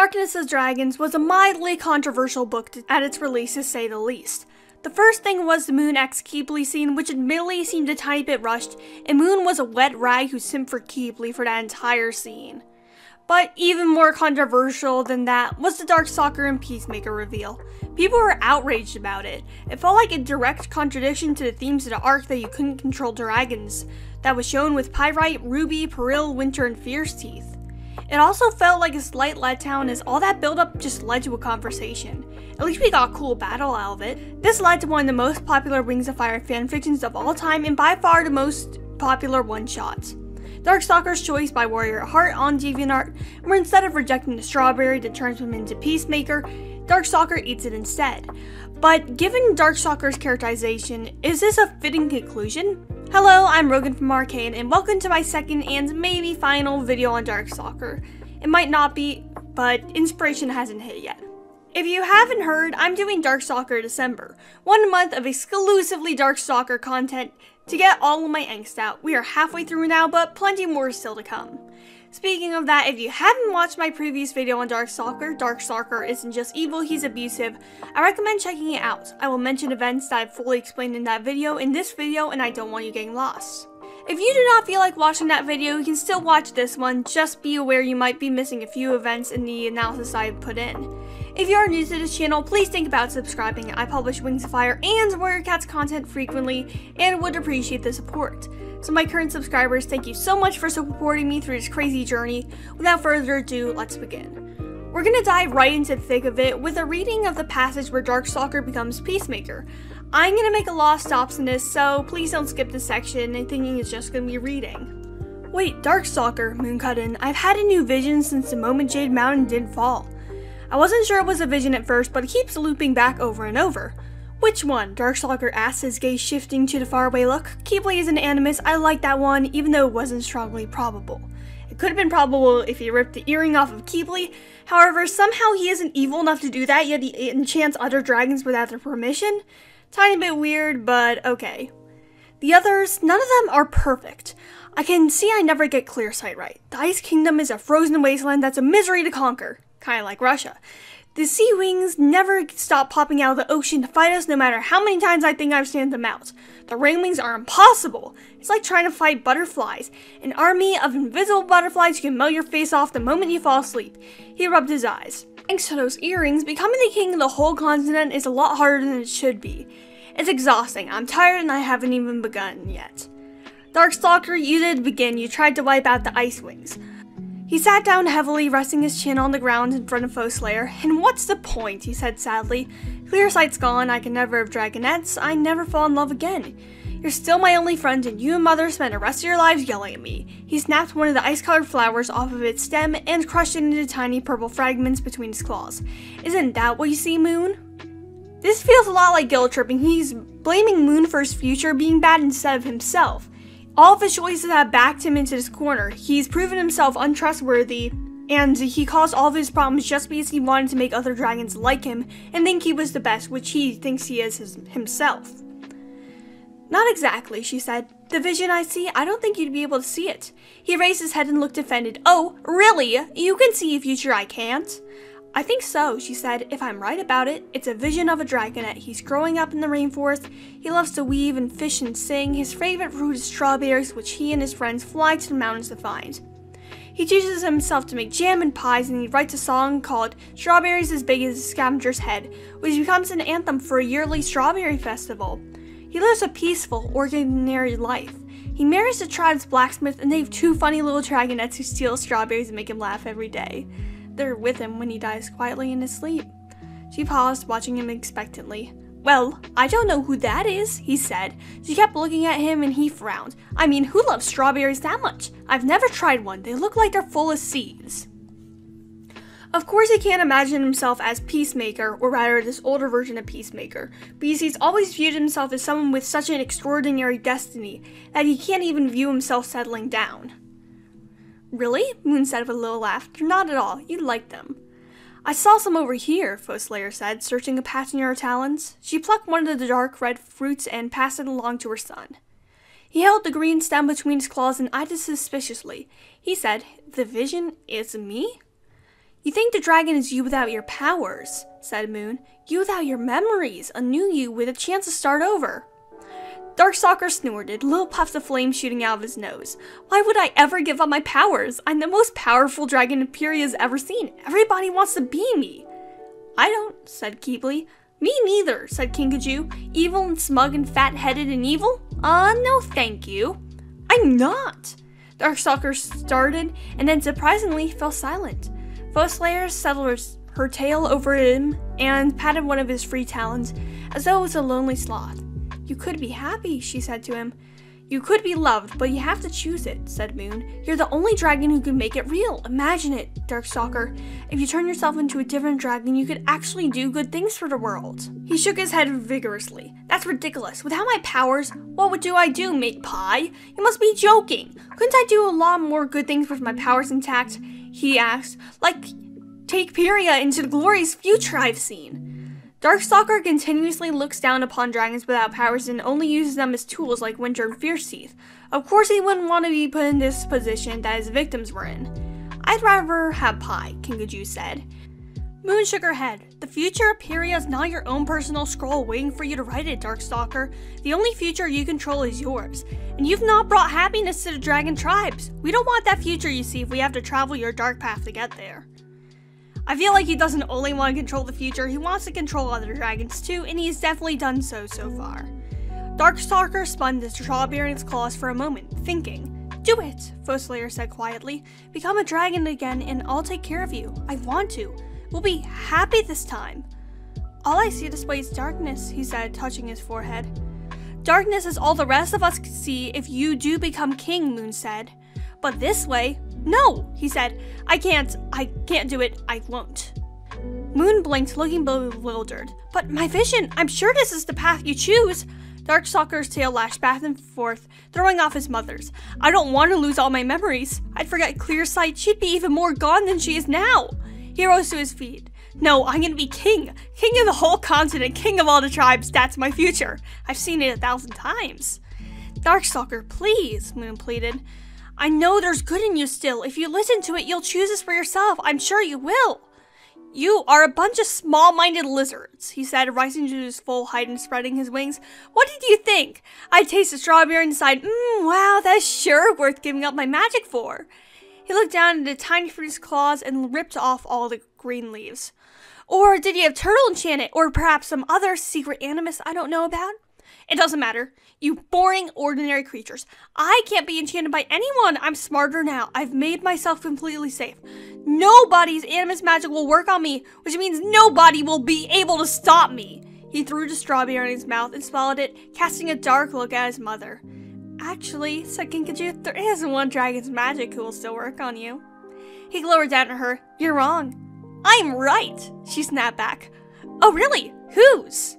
Darkness of Dragons was a mildly controversial book at its release, to say the least. The first thing was the Moon x Keeply scene, which admittedly seemed a tiny bit rushed, and Moon was a wet rag who simped for Keeply for that entire scene. But even more controversial than that was the Darkstalker and Peacemaker reveal. People were outraged about it. It felt like a direct contradiction to the themes of the arc that you couldn't control dragons, that was shown with Pyrite, Ruby, Peril, Winter, and Fierce Teeth. It also felt like a slight letdown as all that build-up just led to a conversation. At least we got a cool battle out of it. This led to one of the most popular Wings of Fire fanfictions of all time and by far the most popular one-shots. Darkstalker's choice by Warrior Heart on DeviantArt, where instead of rejecting the strawberry that turns him into Peacemaker, Darkstalker eats it instead. But given Darkstalker's characterization, is this a fitting conclusion? Hello, I'm Rogan from Arcane, and welcome to my second and maybe final video on Darkstalker. It might not be, but inspiration hasn't hit yet. If you haven't heard, I'm doing Darkstalker December, 1 month of exclusively Darkstalker content to get all of my angst out. We are halfway through now, but plenty more is still to come. Speaking of that, if you haven't watched my previous video on Darkstalker, Darkstalker isn't just evil, he's abusive, I recommend checking it out. I will mention events that I've fully explained in that video in this video, and I don't want you getting lost. If you do not feel like watching that video, you can still watch this one, just be aware you might be missing a few events in the analysis I've put in. If you are new to this channel, please think about subscribing. I publish Wings of Fire and Warrior Cats content frequently and would appreciate the support. So my current subscribers, thank you so much for supporting me through this crazy journey. Without further ado, let's begin. We're gonna dive right into the thick of it with a reading of the passage where Darkstalker becomes Peacemaker. I'm gonna make a lot of stops in this, so please don't skip this section and thinking it's just gonna be reading. Wait, Darkstalker, Moon cut in. I've had a new vision since the moment Jade Mountain didn't fall. I wasn't sure it was a vision at first, but it keeps looping back over and over. Which one? Darkstalker asks, his gaze shifting to the faraway look. Keeply is an animus, I like that one, even though it wasn't strongly probable. It could have been probable if he ripped the earring off of Keeply, however, somehow he isn't evil enough to do that, yet he enchants other dragons without their permission? Tiny bit weird, but okay. The others, none of them are perfect. I can see I never get clear sight right. The Ice Kingdom is a frozen wasteland that's a misery to conquer, kinda like Russia. The sea wings never stop popping out of the ocean to fight us no matter how many times I think I've stamped them out. The rain wings are impossible. It's like trying to fight butterflies. An army of invisible butterflies who can melt your face off the moment you fall asleep. He rubbed his eyes. Thanks to those earrings, becoming the king of the whole continent is a lot harder than it should be. It's exhausting. I'm tired and I haven't even begun yet. Darkstalker, you did begin. You tried to wipe out the ice wings. He sat down heavily, resting his chin on the ground in front of Foeslayer. And what's the point, he said sadly. Clear sight's gone, I can never have dragonettes, I never fall in love again. You're still my only friend, and you and Mother spent the rest of your lives yelling at me. He snapped one of the ice-colored flowers off of its stem and crushed it into tiny purple fragments between his claws. Isn't that what you see, Moon? This feels a lot like guilt tripping. He's blaming Moon for his future being bad instead of himself. All of his choices have backed him into this corner. He's proven himself untrustworthy, and he caused all of his problems just because he wanted to make other dragons like him and think he was the best, which he thinks he is himself. Not exactly, she said. The vision I see, I don't think you'd be able to see it. He raised his head and looked offended. Oh, really? You can see a future I can't? I think so, she said. If I'm right about it, it's a vision of a dragonet. He's growing up in the rainforest. He loves to weave and fish and sing. His favorite fruit is strawberries, which he and his friends fly to the mountains to find. He teaches himself to make jam and pies, and he writes a song called Strawberries as Big as a Scavenger's Head, which becomes an anthem for a yearly strawberry festival. He lives a peaceful, ordinary life. He marries the tribe's blacksmith, and they have 2 funny little dragonets who steal strawberries and make him laugh every day. They're with him when he dies quietly in his sleep. She paused, watching him expectantly. Well, I don't know who that is, he said. She kept looking at him and he frowned. I mean, who loves strawberries that much? I've never tried one. They look like they're full of seeds. Of course he can't imagine himself as Peacemaker, or rather this older version of Peacemaker, because he's always viewed himself as someone with such an extraordinary destiny that he can't even view himself settling down. Really? Moon said with a little laugh. Not at all. You'd like them. I saw some over here, Foeslayer said, searching a patch near her talons. She plucked one of the dark red fruits and passed it along to her son. He held the green stem between his claws and eyed it suspiciously. He said, The vision is me? You think the dragon is you without your powers, said Moon. You without your memories, a new you with a chance to start over. Darkstalker snorted, little puffs of flame shooting out of his nose. Why would I ever give up my powers? I'm the most powerful dragon Imperia's ever seen. Everybody wants to be me. I don't, said Keebly. Me neither, said Kinkajou. Evil and smug and fat-headed and evil? No thank you. I'm not. Darkstalker started and then surprisingly fell silent. Foeslayer settled her tail over him and patted one of his free talons as though it was a lonely sloth. You could be happy, she said to him. You could be loved, but you have to choose it, said Moon. You're the only dragon who can make it real. Imagine it, Darkstalker. If you turn yourself into a different dragon, you could actually do good things for the world. He shook his head vigorously. That's ridiculous. Without my powers, what would I do, make pie? You must be joking. Couldn't I do a lot more good things with my powers intact? He asked. Like, take Pyria into the glorious future I've seen. Darkstalker continuously looks down upon dragons without powers and only uses them as tools like Winter and Fierceteeth. Of course he wouldn't want to be put in this position that his victims were in. I'd rather have pie, Kinkajou said. Moon shook her head. The future of Pyria is not your own personal scroll waiting for you to write it, Darkstalker. The only future you control is yours. And you've not brought happiness to the dragon tribes. We don't want that future, you see, if we have to travel your dark path to get there. I feel like he doesn't only want to control the future, he wants to control other dragons too, and he's definitely done so far. Darkstalker spun the strawberry in its claws for a moment, thinking. Do it, Foeslayer said quietly. Become a dragon again and I'll take care of you. I want to. We'll be happy this time. All I see displays darkness, he said, touching his forehead. Darkness is all the rest of us can see if you do become king, Moon said. But this way, no, he said. I can't do it, I won't. Moon blinked, looking bewildered. But my vision, I'm sure this is the path you choose. Darkstalker's tail lashed back and forth, throwing off his mother's. I don't want to lose all my memories. I'd forget clear sight, she'd be even more gone than she is now. He rose to his feet. No, I'm gonna be king. King of the whole continent, king of all the tribes, that's my future. I've seen it 1,000 times. Darkstalker, please, Moon pleaded. I know there's good in you still. If you listen to it, you'll choose this for yourself. I'm sure you will. You are a bunch of small-minded lizards, he said, rising to his full height and spreading his wings. What did you think? I tasted strawberry and sighed, wow, that's sure worth giving up my magic for. He looked down at the tiny fruit's claws and ripped off all the green leaves. Or did you have turtle enchanted, or perhaps some other secret animus I don't know about? It doesn't matter. You boring, ordinary creatures. I can't be enchanted by anyone. I'm smarter now. I've made myself completely safe. Nobody's animus magic will work on me, which means nobody will be able to stop me. He threw the strawberry in his mouth and swallowed it, casting a dark look at his mother. Actually, said Kinkajou, there is one dragon's magic who will still work on you. He glowered down at her. You're wrong. I'm right, she snapped back. Oh really? Whose?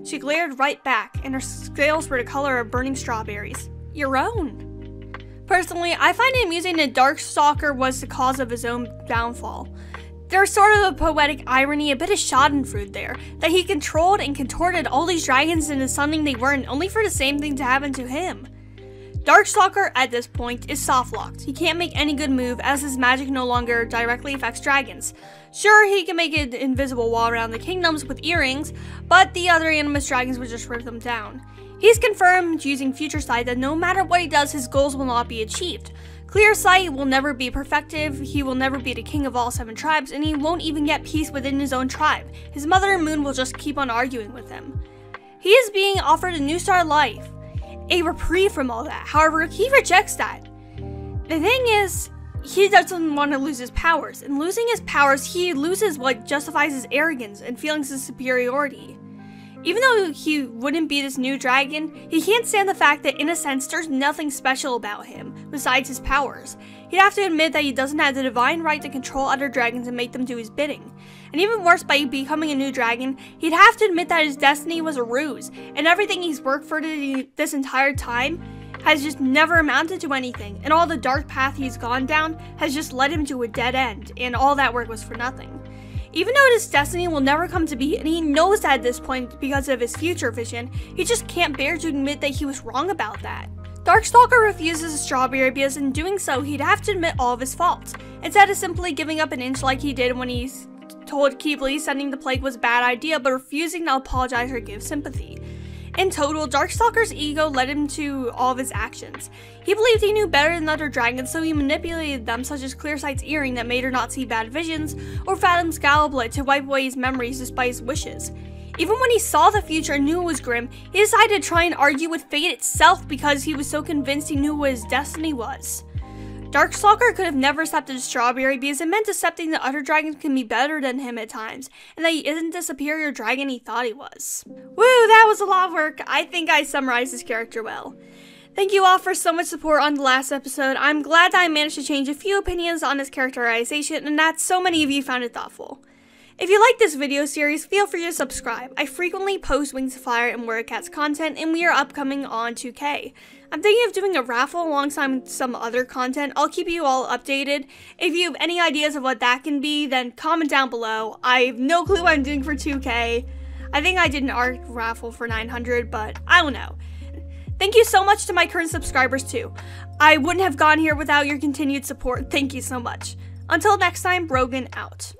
She glared right back, and her scales were the color of burning strawberries. Your own. Personally, I find it amusing that Darkstalker was the cause of his own downfall. There's sort of a poetic irony, a bit of schadenfreude there, that he controlled and contorted all these dragons into something they weren't, only for the same thing to happen to him. Darkstalker, at this point, is soft-locked. He can't make any good move, as his magic no longer directly affects dragons. Sure, he can make an invisible wall around the kingdoms with earrings, but the other animus dragons would just rip them down. He's confirmed, using Future Sight, that no matter what he does, his goals will not be achieved. Clear Sight will never be perfective, he will never be the king of all 7 tribes, and he won't even get peace within his own tribe. His mother and Moon will just keep on arguing with him. He is being offered a new start life. A reprieve from all that. However, he rejects that. The thing is, he doesn't want to lose his powers. In losing his powers, he loses what justifies his arrogance and feelings of superiority. Even though he wouldn't be this new dragon, he can't stand the fact that, in a sense, there's nothing special about him besides his powers. He'd have to admit that he doesn't have the divine right to control other dragons and make them do his bidding. And even worse, by becoming a new dragon, he'd have to admit that his destiny was a ruse, and everything he's worked for this entire time has just never amounted to anything, and all the dark path he's gone down has just led him to a dead end, and all that work was for nothing. Even though his destiny will never come to be, and he knows that at this point because of his future vision, he just can't bear to admit that he was wrong about that. Darkstalker refuses a strawberry because in doing so, he'd have to admit all of his faults, instead of simply giving up an inch like he did when he told Keebly sending the plague was a bad idea, but refusing to apologize or give sympathy. In total, Darkstalker's ego led him to all of his actions. He believed he knew better than other dragons, so he manipulated them, such as Clearsight's earring that made her not see bad visions, or Fathom's goblet to wipe away his memories despite his wishes. Even when he saw the future and knew it was grim, he decided to try and argue with fate itself because he was so convinced he knew what his destiny was. Darkstalker could have never accepted a strawberry because it meant accepting that other dragons can be better than him at times, and that he isn't the superior dragon he thought he was. Woo, that was a lot of work. I think I summarized this character well. Thank you all for so much support on the last episode. I'm glad that I managed to change a few opinions on his characterization, and that so many of you found it thoughtful. If you like this video series, feel free to subscribe. I frequently post Wings of Fire and Warrior Cats content, and we are upcoming on 2K. I'm thinking of doing a raffle alongside some other content. I'll keep you all updated. If you have any ideas of what that can be, then comment down below. I have no clue what I'm doing for 2K. I think I did an art raffle for 900, but I don't know. Thank you so much to my current subscribers too. I wouldn't have gone here without your continued support. Thank you so much. Until next time, Brogan out.